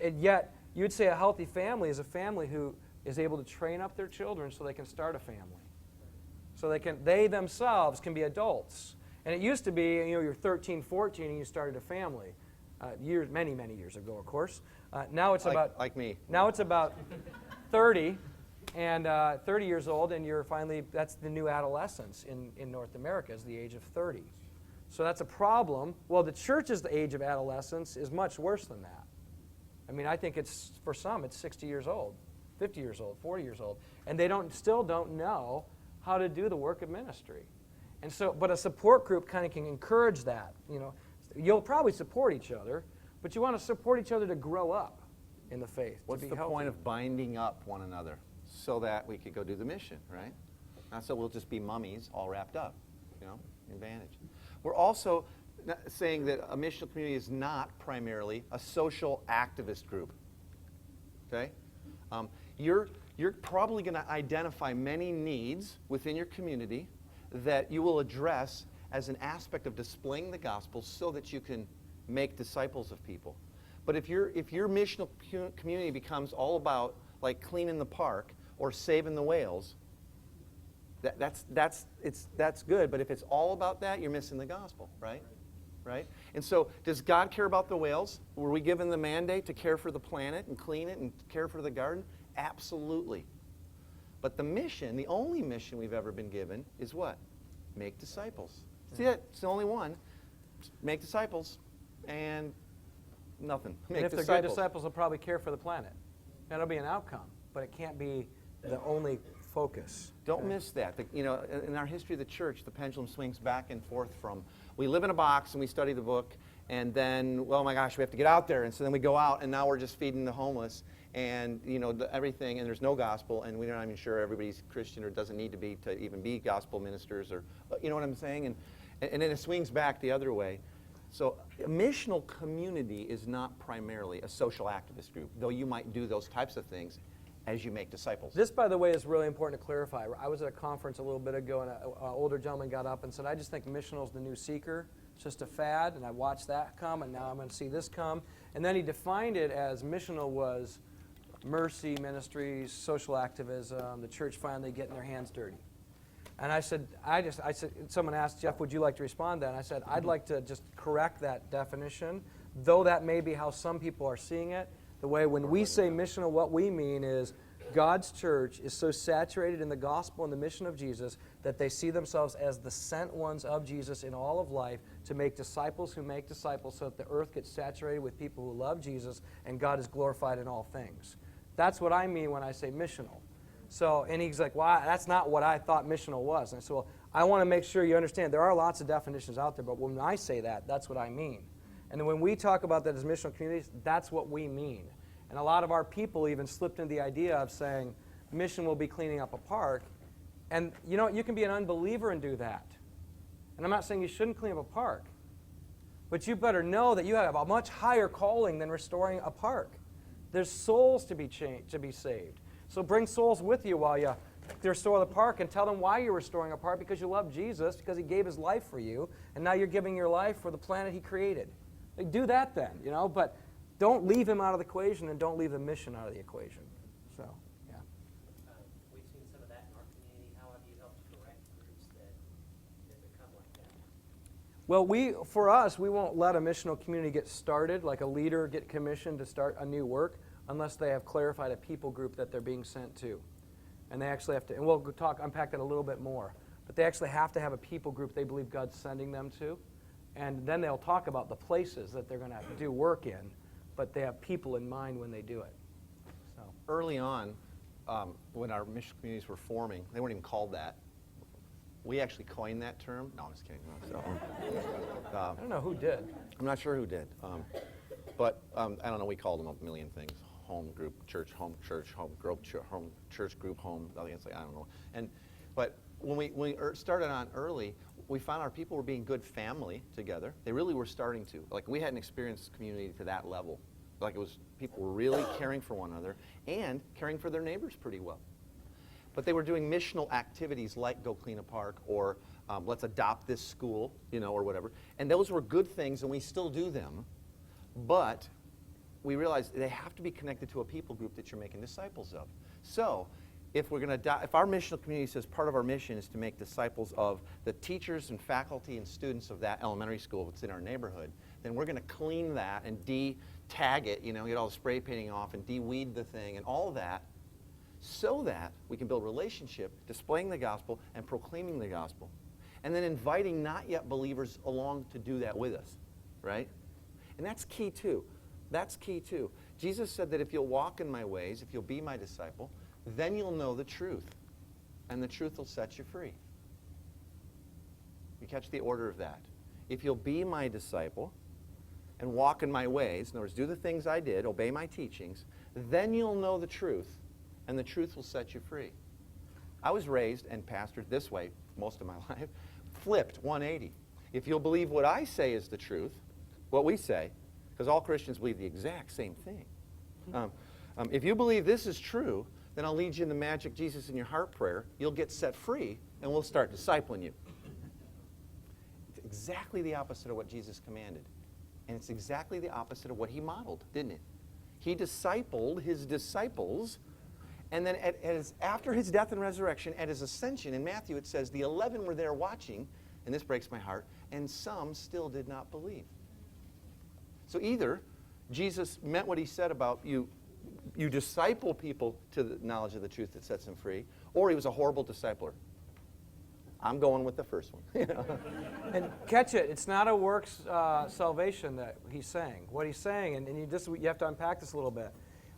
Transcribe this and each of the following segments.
And yet, you'd say a healthy family is a family who is able to train up their children so they can start a family. So they themselves can be adults. And it used to be, you're 13, 14 and you started a family. Many, many years ago, of course. Now it's like me. Now it's about 30 and 30 years old, and that's the new adolescence in North America, is the age of 30. So that's a problem. Well, the church's age of adolescence is much worse than that. I mean, I think for some, it's 60 years old, 50 years old, 40 years old, and they still don't know how to do the work of ministry. And so, but a support group kind of can encourage that. You'll probably support each other, but you want to support each other to grow up in the faith. What's the point of binding up one another? So that we could go do the mission, right? Not so we'll just be mummies all wrapped up, advantage. We're also saying that a missional community is not primarily a social activist group, okay? You're probably going to identify many needs within your community that you will address as an aspect of displaying the gospel so that you can make disciples of people. But if your missional community becomes all about like cleaning the park or saving the whales, that's good. But if it's all about that, you're missing the gospel, right? Right? And so, does God care about the whales? Were we given the mandate to care for the planet and clean it and care for the garden? Absolutely. But the mission, the only mission we've ever been given, is what? Make disciples. See it? It's the only one. Make disciples, and nothing. And if they're good disciples, they'll probably care for the planet. That'll be an outcome, but it can't be the only focus. Don't miss that. In our history of the church, the pendulum swings back and forth from we live in a box and we study the book, and then, well, my gosh, we have to get out there, and so then we go out, and now we're just feeding the homeless, and everything, and there's no gospel, and we're not even sure everybody's Christian or doesn't need to be to even be gospel ministers, or you know what I'm saying? And then it swings back the other way. So a missional community is not primarily a social activist group, though you might do those types of things as you make disciples. This, by the way, is really important to clarify. I was at a conference a little bit ago, and an older gentleman got up and said, I just think missional is the new seeker. It's just a fad, and I watched that come, and now I'm going to see this come. And then he defined it as missional was mercy ministries, social activism, the church finally getting their hands dirty. And I said, someone asked, Jeff, would you like to respond to that? And I said, I'd like to just correct that definition, though that may be how some people are seeing it. The way when we say missional, what we mean is God's church is so saturated in the gospel and the mission of Jesus that they see themselves as the sent ones of Jesus in all of life to make disciples who make disciples so that the earth gets saturated with people who love Jesus and God is glorified in all things. That's what I mean when I say missional. So, and he's like, well, that's not what I thought missional was. And I said, well, I want to make sure you understand there are lots of definitions out there, but when I say that, that's what I mean. And then when we talk about that as missional communities, that's what we mean. And a lot of our people even slipped into the idea of saying, mission will be cleaning up a park. And you can be an unbeliever and do that. And I'm not saying you shouldn't clean up a park. But you better know that you have a much higher calling than restoring a park. There's souls to be saved. So bring souls with you while you restore the park, and tell them why you're restoring a park, because you love Jesus, because he gave his life for you, and now you're giving your life for the planet he created. Like, do that then, but don't leave him out of the equation, and don't leave the mission out of the equation. So, yeah. We've seen some of that in our community. How have you helped correct groups that become like that? Well, for us, we won't let a missional community get started, like a leader get commissioned to start a new work, unless they have clarified a people group that they're being sent to. And they actually have to, and we'll unpack that a little bit more, but they actually have to have a people group they believe God's sending them to. And then they'll talk about the places that they're going to do work in, but they have people in mind when they do it. So early on, when our mission communities were forming, they weren't even called that. We actually coined that term. No, I'm just kidding. I don't know who did. I'm not sure who did. But I don't know, we called them a million things. Home group, church, home group, church group, home. I don't know. But when we started on early, we found our people were being good family together. They really were starting to. Like, we hadn't experienced community to that level. Like, it was people were really caring for one another and caring for their neighbors pretty well. But they were doing missional activities like go clean a park, or let's adopt this school, or whatever. And those were good things, and we still do them. But we realize they have to be connected to a people group that you're making disciples of. So if we're going to, if our missional community says part of our mission is to make disciples of the teachers and faculty and students of that elementary school that's in our neighborhood, then we're going to clean that and de-tag it, get all the spray painting off and de-weed the thing and all of that, so that we can build relationship, displaying the gospel and proclaiming the gospel. And then inviting not yet believers along to do that with us, right? And that's key too. That's key too. Jesus said that if you'll walk in my ways, if you'll be my disciple, then you'll know the truth. And the truth will set you free. You catch the order of that. If you'll be my disciple and walk in my ways, in other words, do the things I did, obey my teachings, then you'll know the truth, and the truth will set you free. I was raised and pastored this way most of my life, flipped 180. If you'll believe what I say is the truth, what we say, because all Christians believe the exact same thing. If you believe this is true, then I'll lead you in the magic Jesus in your heart prayer. You'll get set free, and we'll start discipling you. It's exactly the opposite of what Jesus commanded. And it's exactly the opposite of what he modeled, didn't it? He discipled his disciples, and then after his death and resurrection, at his ascension, in Matthew it says, the 11 were there watching, and this breaks my heart, and some still did not believe. So either Jesus meant what he said about you disciple people to the knowledge of the truth that sets them free, or he was a horrible discipler. I'm going with the first one. And catch it, it's not a works salvation that he's saying. What he's saying, and you have to unpack this a little bit.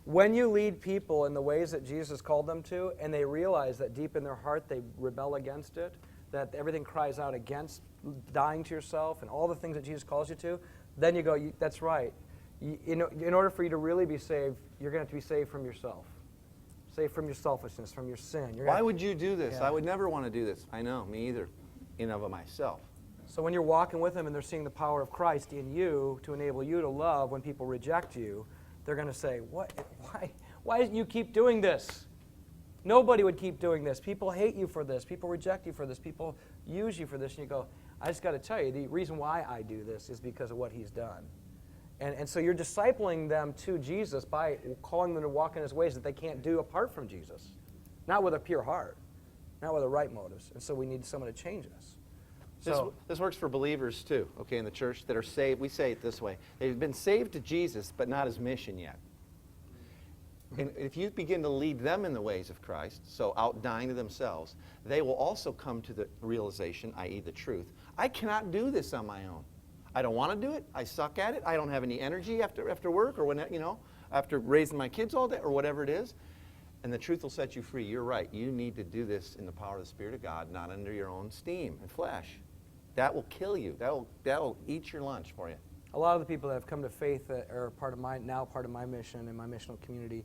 When you lead people in the ways that Jesus called them to, and they realize that deep in their heart they rebel against it, that everything cries out against dying to yourself and all the things that Jesus calls you to, then you go, that's right. In order for you to really be saved, you're going to have to be saved from yourself. Saved from your selfishness, from your sin. Why would you do this? Yeah. I would never want to do this. I know, me either, in of myself. So when you're walking with them and they're seeing the power of Christ in you to enable you to love when people reject you, they're going to say, why do you keep doing this? Nobody would keep doing this. People hate you for this. People reject you for this. People use you for this. And you go, I just got to tell you, the reason why I do this is because of what he's done. And so you're discipling them to Jesus by calling them to walk in his ways that they can't do apart from Jesus. Not with a pure heart. Not with the right motives. And so we need someone to change us. So This works for believers too, okay, in the church that are saved. We say it this way. They've been saved to Jesus, but not his mission yet. And if you begin to lead them in the ways of Christ, so out dying to themselves, they will also come to the realization, i.e. the truth, I cannot do this on my own. I don't want to do it. I suck at it. I don't have any energy after work or when, after raising my kids all day or whatever it is. And the truth will set you free. You're right. You need to do this in the power of the Spirit of God, not under your own steam and flesh. That will kill you. That'll eat your lunch for you. a lot of the people that have come to faith that are part of my mission and my missional community,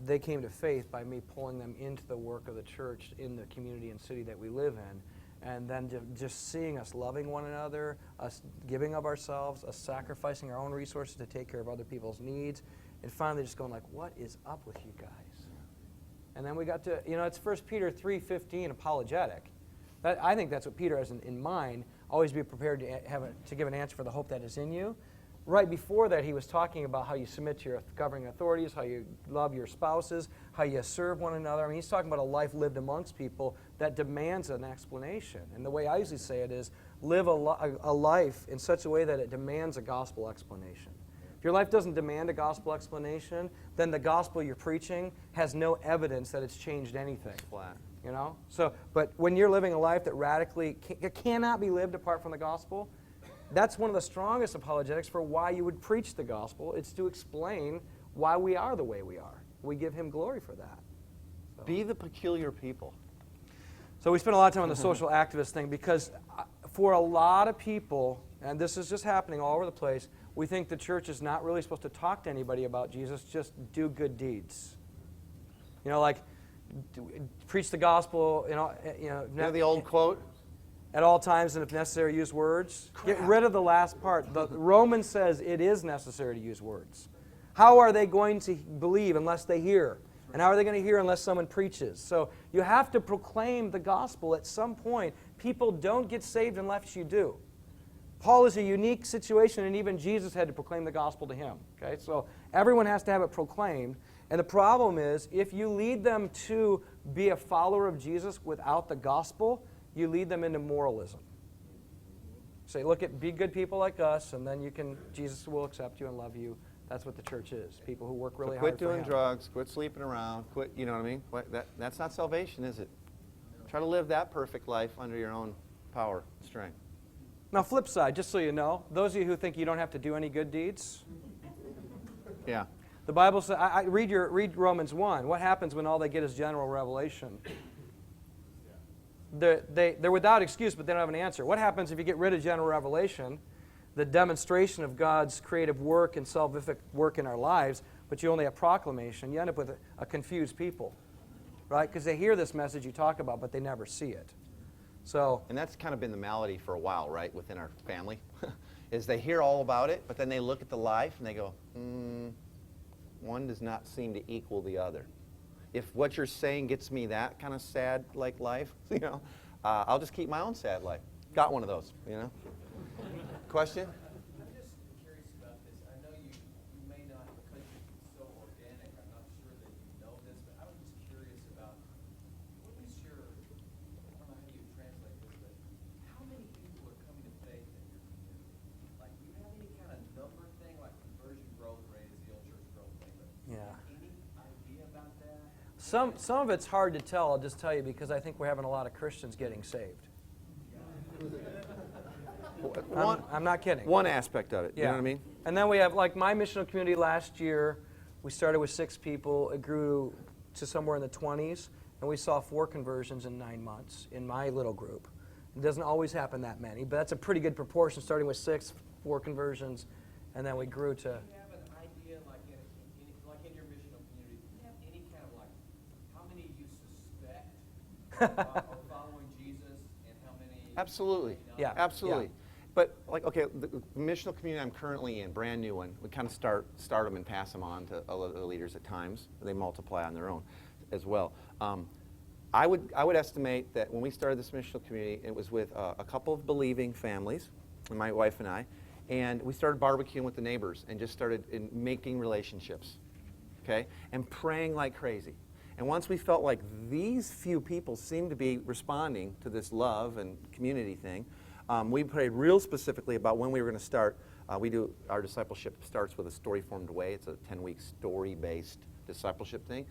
they came to faith by me pulling them into the work of the church in the community and city that we live in. And then just seeing us loving one another, us giving of ourselves, us sacrificing our own resources to take care of other people's needs, and finally just going like, what is up with you guys? And then we got to, it's 1 Peter 3:15, apologetic. I think that's what Peter has in mind, always be prepared to give an answer for the hope that is in you. Right before that, he was talking about how you submit to your governing authorities, how you love your spouses, how you serve one another. I mean, he's talking about a life lived amongst people that demands an explanation. And the way I usually say it is, live a life in such a way that it demands a gospel explanation. If your life doesn't demand a gospel explanation, then the gospel you're preaching has no evidence that it's changed anything. Flat. So, but when you're living a life that radically cannot be lived apart from the gospel, that's one of the strongest apologetics for why you would preach the gospel. It's to explain why we are the way we are. We give him glory for that. So. Be the peculiar people. So we spent a lot of time on the social activist thing because for a lot of people, and this is just happening all over the place, we think the church is not really supposed to talk to anybody about Jesus, just do good deeds. Like preach the gospel, The old quote? At all times, and if necessary, use words. Crap. Get rid of the last part. The Romans says it is necessary to use words. How are they going to believe unless they hear? And how are they going to hear unless someone preaches? So you have to proclaim the gospel at some point. People don't get saved unless you do. Paul is a unique situation, and even Jesus had to proclaim the gospel to him. Okay, so Everyone has to have it proclaimed. And the problem is, if you lead them to be a follower of Jesus without the gospel, you lead them into moralism. Say, look at, be good people like us, and then Jesus will accept you and love you. That's what the church is. People who work really hard Quit for doing him. drugs, quit sleeping around, quit, you know what I mean? That's not salvation, is it? Try to live that perfect life under your own power and strength. Now, flip side, just so you know, those of you who think you don't have to do any good deeds, Yeah. the Bible says, read Romans 1. What happens when all they get is general revelation? They're without excuse, but they don't have an answer. What happens if you get rid of general revelation, the demonstration of God's creative work and salvific work in our lives, but you only have proclamation? You end up with a confused people, right? Because they hear this message you talk about, but they never see it. So, And that's kind of been the malady for a while, right, within our family, is they hear all about it, but then they look at the life and they go, one does not seem to equal the other. If what you're saying gets me that kind of sad like life, you know, I'll just keep my own sad life. Got one of those, you know. Question? I'm just curious about this. I know you may not, because it's so organic, I'm not sure that you know this, but I was just curious about what is your, I don't know how you translate this, but how many people are coming to faith in your community? Like, do you have any kind of number thing, like conversion growth rate is the old church growth thing, but yeah. any idea about that? Some of it's hard to tell, I'll just tell you, because I think we're having a lot of Christians getting saved. I'm not kidding. One aspect of it, you know what I mean? And then we have, like, my missional community last year, we started with 6 people. It grew to somewhere in the 20s, and we saw 4 conversions in 9 months in my little group. It doesn't always happen that many, but that's a pretty good proportion, starting with 6, 4 conversions, and then we grew to... Do you have an idea, like in your missional community, do you have any kind of like, how many you suspect are following Jesus and how many... Absolutely. Yeah. Absolutely. Yeah. But, like, okay, the missional community I'm currently in, brand new one, we kind of start them and pass them on to other leaders at times. They multiply on their own as well. I would estimate that when we started this missional community, it was with a couple of believing families, my wife and I, and we started barbecuing with the neighbors and just started making relationships, okay, and praying like crazy. And once we felt like these few people seemed to be responding to this love and community thing, we prayed real specifically about when we were going to start. Our discipleship starts with a story-formed way. It's a 10-week story-based discipleship thing.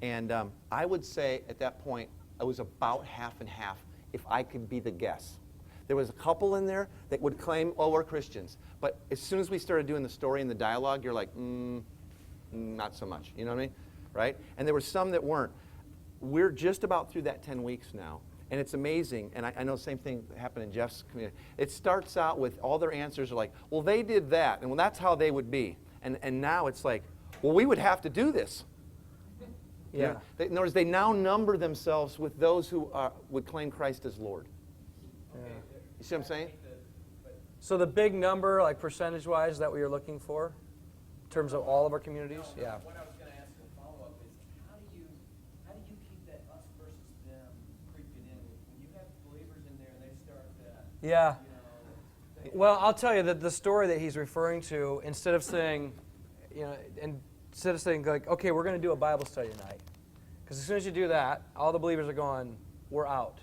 And I would say at that point, it was about half and half, if I could be the guess. There was a couple in there that would claim, oh, we're Christians. But as soon as we started doing the story and the dialogue, you're like, not so much. You know what I mean? Right? And there were some that weren't. We're just about through that 10 weeks now. And it's amazing, and I know the same thing happened in Jeff's community. It starts out with all their answers are like, well, they did that, and well, that's how they would be. And now it's like, well, we would have to do this. Yeah. You know, in other words, they now number themselves with those who would claim Christ as Lord. Yeah. You see what I'm saying? So the big number, like percentage-wise, is that what you're looking for? In terms of all of our communities? Yeah. What I was going to ask in follow-up is, how do you keep that us versus them creeping in? When you have believers in there and they start Yeah. you know, Well, I'll tell you that the story that he's referring to, instead of saying, like, okay, we're going to do a Bible study tonight, because as soon as you do that, all the believers are going, we're out.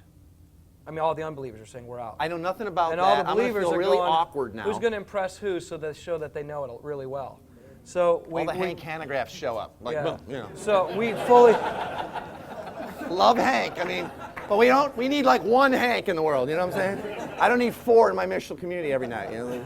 I mean, all the unbelievers are saying we're out. I know nothing about And that. all the I'm going to believers feel are really going, awkward now. who's going to impress who, so they show that they know it really well. So all the Hank Hanegraphs show up. Like, yeah. boom, you know. So we fully... Love Hank. I mean, but we need like one Hank in the world, you know what I'm saying? I don't need 4 in my missional community every night, you know?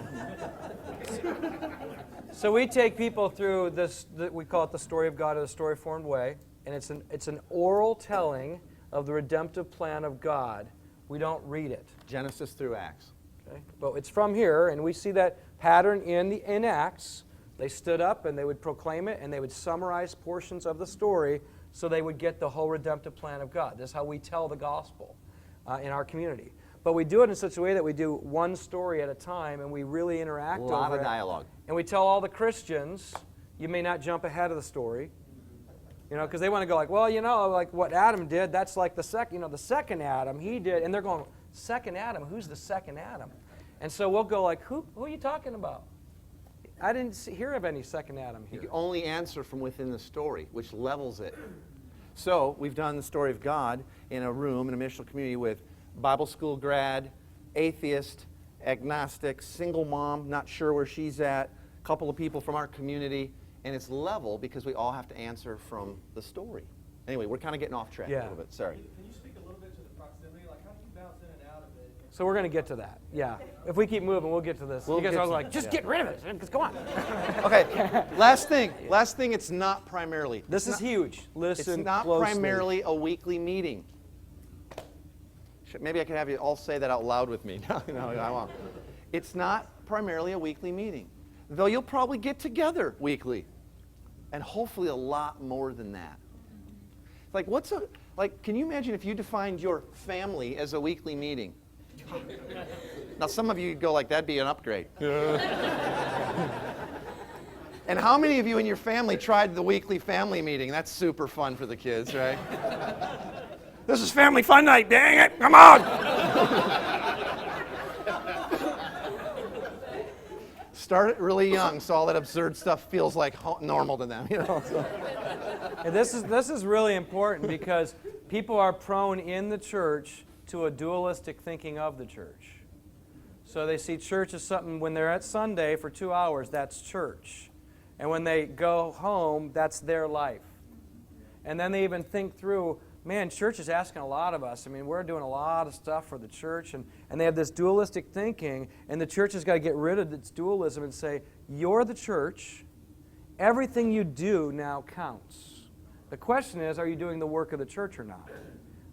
So we take people through this, we call it the story of God or the story-formed way, and it's an oral telling of the redemptive plan of God. We don't read it. Genesis through Acts. Okay? But it's from here, and we see that pattern in Acts. They stood up and they would proclaim it, and they would summarize portions of the story so they would get the whole redemptive plan of God. This is how we tell the gospel in our community. But we do it in such a way that we do one story at a time, and we really interact over it. A lot of dialogue. And we tell all the Christians, you may not jump ahead of the story. You know, because they want to go like, well, you know, like what Adam did, that's like the second Adam, he did. And they're going, second Adam, who's the second Adam? And so we'll go like, who are you talking about? hear of any second Adam You here. can only answer from within the story, which levels it. So we've done the story of God in a room, in a missional community with Bible school grad, atheist, agnostic, single mom, not sure where she's at, a couple of people from our community, and it's level because we all have to answer from the story. Anyway, we're kind of getting off track a Yeah. little bit. Sorry. Can you speak a little bit to the proximity? Like, how do you bounce in and out of it? So we're going to get to that. Yeah. If we keep moving, we'll get to this. We'll you guys get are to- like, just yeah. get rid of it. Just go on. Okay, last thing. Last thing, it's not primarily. This is huge. Listen It's not closely. primarily a weekly meeting. Maybe I could have you all say that out loud with me. No, I won't. It's not primarily a weekly meeting, though you'll probably get together weekly, and hopefully a lot more than that. Like, can you imagine if you defined your family as a weekly meeting? Now, some of you go like, that'd be an upgrade. And how many of you in your family tried the weekly family meeting? That's super fun for the kids, right? This is family fun night, dang it, come on! Start it really young so all that absurd stuff feels like normal to them, you know? So. And this is really important because people are prone in the church to a dualistic thinking of the church. So they see church as something, when they're at Sunday for 2 hours, that's church. And when they go home, that's their life. And then they even think through, man, church is asking a lot of us. I mean, we're doing a lot of stuff for the church. And they have this dualistic thinking, and the church has got to get rid of its dualism and say, you're the church. Everything you do now counts. The question is, are you doing the work of the church or not?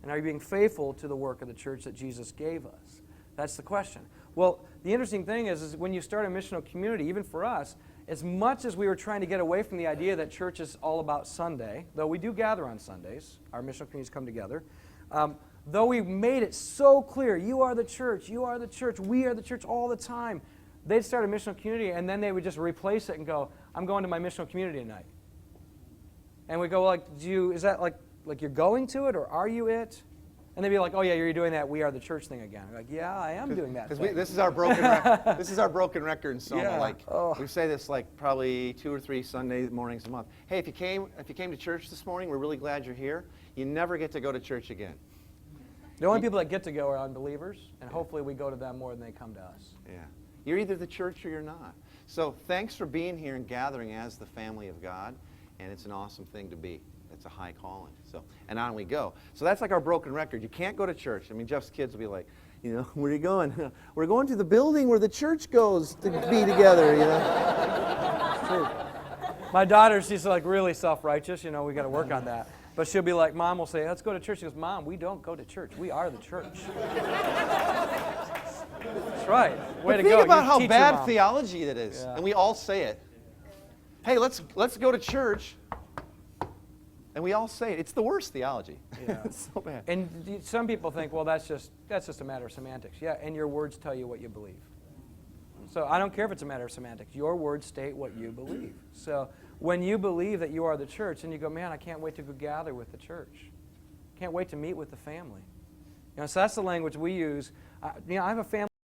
And are you being faithful to the work of the church that Jesus gave us? That's the question. Well, the interesting thing is when you start a missional community, even for us, as much as we were trying to get away from the idea that church is all about Sunday, though we do gather on Sundays, our missional communities come together, though we made it so clear, you are the church, we are the church all the time, they'd start a missional community and then they would just replace it and go, I'm going to my missional community tonight. And we go, like, is that like you're going to it or are you it? And they'd be like, oh yeah, you're doing that we are the church thing again. We're like, yeah, I am doing that thing. This is our broken record. This is our broken record in Soma. Yeah. Like Oh. we say this like probably 2 or 3 Sunday mornings a month. Hey, if you came to church this morning, we're really glad you're here. You never get to go to church again. The only people that get to go are unbelievers, and hopefully we go to them more than they come to us. Yeah. You're either the church or you're not. So thanks for being here and gathering as the family of God, and it's an awesome thing to be. It's a high calling. So, and on we go. So that's like our broken record. You can't go to church. I mean, Jeff's kids will be like, you know, where are you going? We're going to the building where the church goes to be together, you know. True. My daughter, she's like really self-righteous. You know, we got to work on that. But she'll be like, Mom will say, let's go to church. She goes, Mom, we don't go to church. We are the church. That's right. Way to go. Think about You how teach your bad mom. theology that is. Yeah. And we all say it. Hey, let's go to church. And we all say it. It's the worst theology. Yeah. It's so bad. And some people think, well, that's just a matter of semantics. Yeah, and your words tell you what you believe. So I don't care if it's a matter of semantics. Your words state what you believe. So when you believe that you are the church, and you go, man, I can't wait to go gather with the church. Can't wait to meet with the family. You know, so that's the language we use. I have a family